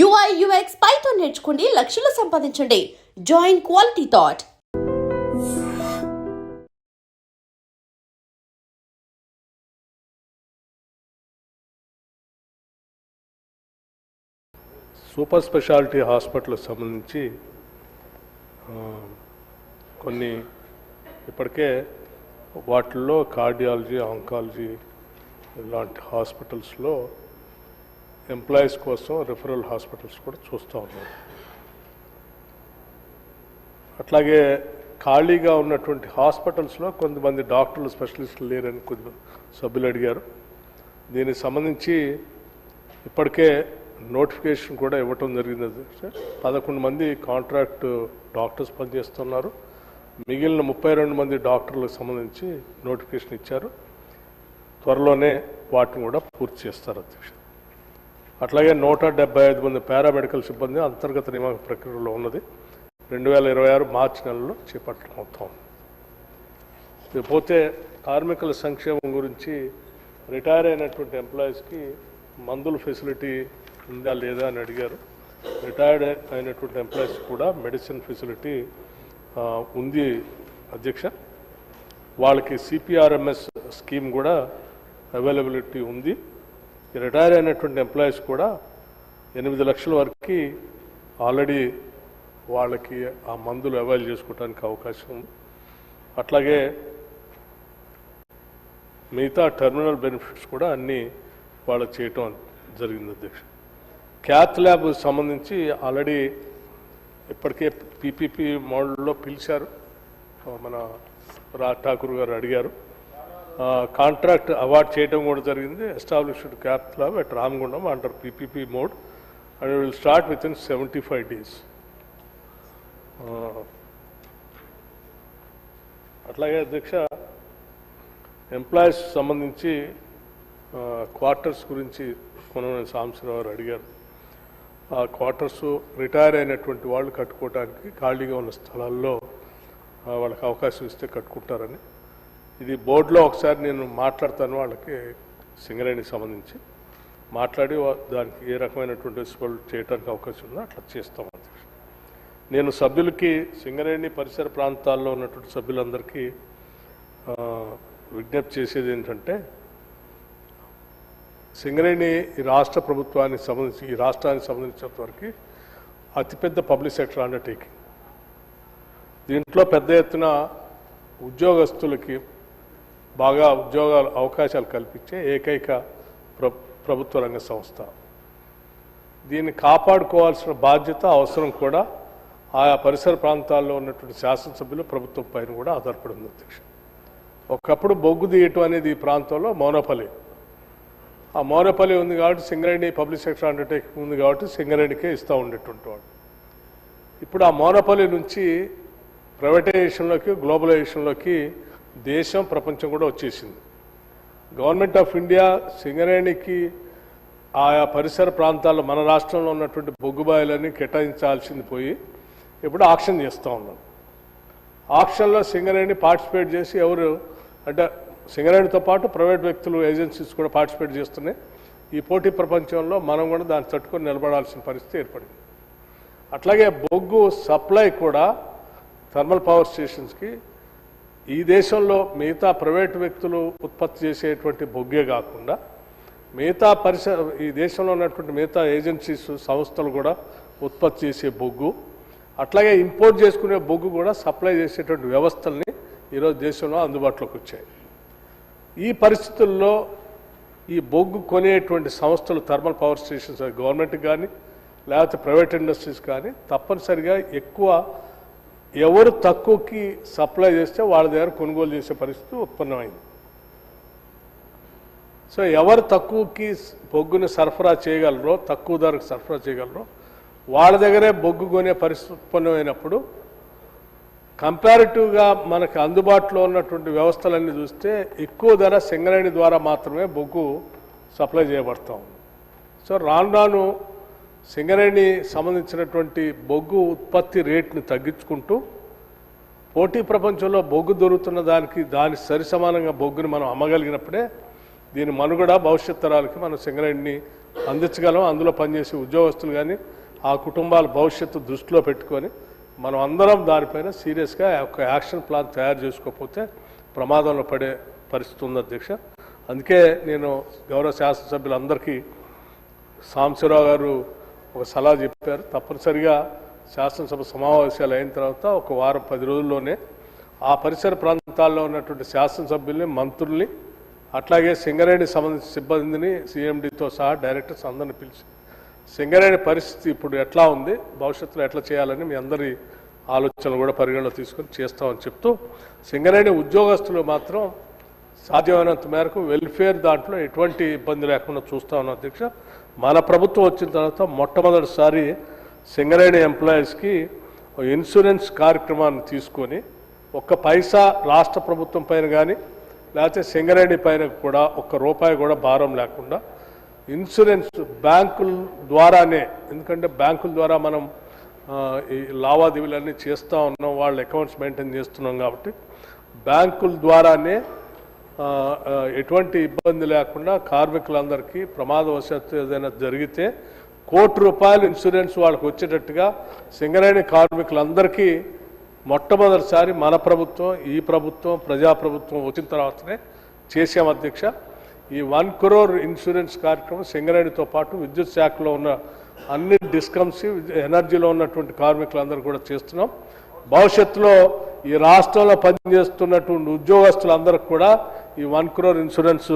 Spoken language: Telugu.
UI UX Python నేర్చుకోండి, లక్షలు సంపాదించండి. Join quality thought. Super speciality హాస్పిటల్కి సంబంధించి కొన్ని ఇప్పటికే వాటిల్లో కార్డియాలజీ, ఆంకాలజీ ఇలాంటి హాస్పిటల్స్లో ఎంప్లాయీస్ కోసం రిఫరల్ హాస్పిటల్స్ కూడా చూస్తూ ఉన్నారు. అట్లాగే ఖాళీగా ఉన్నటువంటి హాస్పిటల్స్లో కొంతమంది డాక్టర్లు, స్పెషలిస్టులు లేరని కొద్ది సభ్యులు అడిగారు. దీనికి సంబంధించి ఇప్పటికే నోటిఫికేషన్ కూడా ఇవ్వటం జరిగింది. 11 మంది కాంట్రాక్ట్ డాక్టర్స్ పనిచేస్తున్నారు. మిగిలిన 32 మంది డాక్టర్లకు సంబంధించి నోటిఫికేషన్ ఇచ్చారు. త్వరలోనే వాటిని కూడా పూర్తి చేస్తారు అధ్యక్ష. అట్లాగే 175 మంది పారామెడికల్ సిబ్బంది అంతర్గత నియామక ప్రక్రియలో ఉన్నది. 2026 మార్చి నెలలో చేపట్టడం అవుతాం. పోతే కార్మికుల సంక్షేమం గురించి రిటైర్ అయినటువంటి ఎంప్లాయీస్కి మందుల ఫెసిలిటీ ఉందా లేదా అని అడిగారు. రిటైర్డ్ అయినటువంటి ఎంప్లాయీస్ కూడా మెడిసిన్ ఫెసిలిటీ ఉంది అధ్యక్ష. వాళ్ళకి CPRMS స్కీమ్ కూడా అవైలబిలిటీ ఉంది. రిటైర్ అయినటువంటి ఎంప్లాయీస్ కూడా 8 లక్షల వరకు ఆల్రెడీ వాళ్ళకి ఆ మందులు అవైల్ చేసుకోవడానికి అవకాశం ఉంది. అట్లాగే మిగతా టెర్మినల్ బెనిఫిట్స్ కూడా అన్నీ వాళ్ళకి చేయటం జరిగింది అధ్యక్ష. క్యాత్ ల్యాబ్ సంబంధించి ఆల్రెడీ ఇప్పటికే PPP మోడల్లో పిలిచారు. మన రాజ్ ఠాకూర్ గారు అడిగారు. కాంట్రాక్ట్ అవార్డ్ చేయడం కూడా జరిగింది. Established cath lab at Ramagundam under PPP mode and will start with in 75 days. అట్లాగే అధ్యక్ష ఎంప్లాయీస్ సంబంధించి క్వార్టర్స్ గురించి కొనవని సాంబశివరావు గారు అడిగారు. ఆ క్వార్టర్స్ రిటైర్ అయినటువంటి వాళ్ళు కట్టుకోవడానికి ఖాళీగా ఉన్న స్థలాల్లో వాళ్ళకి అవకాశం ఇస్తే కట్టుకుంటారని, ఇది బోర్డులో ఒకసారి నేను మాట్లాడతాను. వాళ్ళకి సింగరేణికి సంబంధించి మాట్లాడి దానికి ఏ రకమైనటువంటి డిస్పోల్ చేయడానికి అవకాశం ఉందో అట్లా చేస్తాం అధ్యక్ష. నేను సభ్యులకి, సింగరేణి పరిసర ప్రాంతాల్లో ఉన్నటువంటి సభ్యులందరికీ విజ్ఞప్తి చేసేది ఏంటంటే, సింగరేణి ఈ రాష్ట్ర ప్రభుత్వానికి సంబంధించి, ఈ రాష్ట్రానికి సంబంధించినంత వరకు అతిపెద్ద పబ్లిక్ సెక్టర్ అండర్టేకింగ్. దీంట్లో పెద్ద ఎత్తున ఉద్యోగస్తులకి బాగా ఉద్యోగాల అవకాశాలు కల్పించే ఏకైక ప్రభుత్వ రంగ సంస్థ. దీన్ని కాపాడుకోవాల్సిన బాధ్యత, అవసరం కూడా ఆయా పరిసర ప్రాంతాల్లో ఉన్నటువంటి శాసనసభ్యులు, ప్రభుత్వం పైన కూడా ఆధారపడి ఉంది అధ్యక్ష. ఒకప్పుడు బొగ్గు తీయటం అనేది ఈ ప్రాంతంలో మోనోపలి. ఆ మోనోపలి ఉంది కాబట్టి సింగరేణి పబ్లిక్ సెక్టర్ అండర్టేకింగ్ ఉంది కాబట్టి సింగరేణికే ఇస్తూ ఉండేటువంటి వాడు. ఇప్పుడు ఆ మోనోపలి నుంచి ప్రైవేటైజేషన్లోకి, గ్లోబలైజేషన్లోకి దేశం, ప్రపంచం కూడా వచ్చేసింది. గవర్నమెంట్ ఆఫ్ ఇండియా సింగరేణికి ఆయా పరిసర ప్రాంతాల్లో మన రాష్ట్రంలో ఉన్నటువంటి బొగ్గుబాయిలన్నీ కేటాయించాల్సింది పోయి ఇప్పుడు ఆక్షన్ చేస్తూ ఉన్నాం. ఆక్షన్లో సింగరేణి పార్టిసిపేట్ చేసి ఎవరు అంటే సింగరేణితో పాటు ప్రైవేట్ వ్యక్తులు, ఏజెన్సీస్ కూడా పార్టిసిపేట్ చేస్తున్నాయి. ఈ పోటీ ప్రపంచంలో మనం కూడా దాన్ని తట్టుకొని నిలబడాల్సిన పరిస్థితి ఏర్పడింది. అట్లాగే బొగ్గు సప్లై కూడా థర్మల్ పవర్ స్టేషన్స్కి ఈ దేశంలో మిగతా ప్రైవేట్ వ్యక్తులు ఉత్పత్తి చేసేటువంటి బొగ్గే కాకుండా మిగతా ఈ దేశంలో ఉన్నటువంటి మిగతా ఏజెన్సీస్, సంస్థలు కూడా ఉత్పత్తి చేసే బొగ్గు, అట్లాగే ఇంపోర్ట్ చేసుకునే బొగ్గు కూడా సప్లై చేసేటువంటి వ్యవస్థల్ని ఈరోజు దేశంలో అందుబాటులోకి వచ్చాయి. ఈ పరిస్థితుల్లో ఈ బొగ్గు కొనేటువంటి సంస్థలు, థర్మల్ పవర్ స్టేషన్స్, గవర్నమెంట్ కానీ లేకపోతే ప్రైవేట్ ఇండస్ట్రీస్ కానీ తప్పనిసరిగా ఎక్కువ ఎవరు తక్కువకి సప్లై చేస్తే వాళ్ళ దగ్గర కొనుగోలు చేసే పరిస్థితి ఉత్పన్నమైంది. సో ఎవరు తక్కువకి బొగ్గుని సరఫరా చేయగలరో, తక్కువ ధరకు సరఫరా చేయగలరో వాళ్ళ దగ్గరే బొగ్గు కొనే పరిస్థితి ఉత్పన్నమైనప్పుడు కంపారిటివ్గా మనకు అందుబాటులో ఉన్నటువంటి వ్యవస్థలన్నీ చూస్తే ఎక్కువ ధర సింగరేణి ద్వారా మాత్రమే బొగ్గు సప్లై చేయబడతా ఉంది. సో రాను రాను సింగరేణి సంబంధించినటువంటి బొగ్గు ఉత్పత్తి రేట్ని తగ్గించుకుంటూ పోటీ ప్రపంచంలో బొగ్గు దొరుకుతున్న దానికి సరి సమానంగా బొగ్గుని మనం అమ్మగలిగినప్పుడే దీని మనుగడ భవిష్యత్ తరాలకి మనం సింగరేణిని అందించగలం. అందులో పనిచేసే ఉద్యోగస్తులు కానీ ఆ కుటుంబాల భవిష్యత్తు దృష్టిలో పెట్టుకొని మనం అందరం దానిపైన సీరియస్గా ఒక యాక్షన్ ప్లాన్ తయారు చేసుకోకపోతే ప్రమాదంలో పడే పరిస్థితి ఉంది అధ్యక్ష. అందుకే నేను గౌరవ శాసనసభ్యులందరికీ సాంబశివరావు గారు ఒక సలహా చెప్పారు. తప్పనిసరిగా శాసనసభ సమావేశాలు అయిన తర్వాత ఒక వారం 10 రోజుల్లోనే ఆ పరిసర ప్రాంతాల్లో ఉన్నటువంటి శాసనసభ్యుల్ని, మంత్రుల్ని, అట్లాగే సింగరేణి సంబంధించిన సిబ్బందిని, సిఎండితో సహా డైరెక్టర్స్ అందరిని పిలిచి సింగరేణి పరిస్థితి ఇప్పుడు ఎట్లా ఉంది, భవిష్యత్తులో ఎట్లా చేయాలని మీ అందరి ఆలోచనలు కూడా పరిగణలో తీసుకొని చేస్తామని చెప్తూ, సింగరేణి ఉద్యోగస్తులు మాత్రం సాధ్యమైనంత మేరకు వెల్ఫేర్ దాంట్లో ఎటువంటి ఇబ్బంది లేకుండా చూస్తా ఉన్నాం అధ్యక్ష. మన ప్రభుత్వం వచ్చిన తర్వాత మొట్టమొదటిసారి సింగరేణి ఎంప్లాయీస్కి ఇన్సూరెన్స్ కార్యక్రమాన్ని తీసుకొని ఒక్క పైసా రాష్ట్ర ప్రభుత్వం పైన కానీ లేకపోతే సింగరేణి పైన కూడా ₹1 కూడా భారం లేకుండా ఇన్సూరెన్స్ బ్యాంకుల ద్వారానే, ఎందుకంటే బ్యాంకుల ద్వారా మనం ఈ లావాదేవీలన్నీ చేస్తూ ఉన్నాం, వాళ్ళ అకౌంట్స్ మెయింటైన్ చేస్తున్నాం కాబట్టి బ్యాంకుల ద్వారానే ఎటువంటి ఇబ్బంది లేకుండా కార్మికులందరికీ ప్రమాదవశాత్తు ఏదైనా జరిగితే ₹1 ఇన్సూరెన్స్ వాళ్ళకి వచ్చేటట్టుగా సింగరేణి కార్మికులందరికీ మొట్టమొదటిసారి మన ప్రభుత్వం, ఈ ప్రభుత్వం, ప్రజాప్రభుత్వం వచ్చిన తర్వాతనే చేసాం అధ్యక్ష. ఈ 1 crore ఇన్సూరెన్స్ కార్యక్రమం సింగరేణితో పాటు విద్యుత్ శాఖలో ఉన్న అన్ని డిస్కమ్స్, ఎనర్జీలో ఉన్నటువంటి కార్మికులందరూ కూడా చేస్తున్నాం. భవిష్యత్తులో ఈ రాష్ట్రంలో పనిచేస్తున్నటువంటి ఉద్యోగస్తులందరికీ కూడా ఈ 1 crore ఇన్సూరెన్స్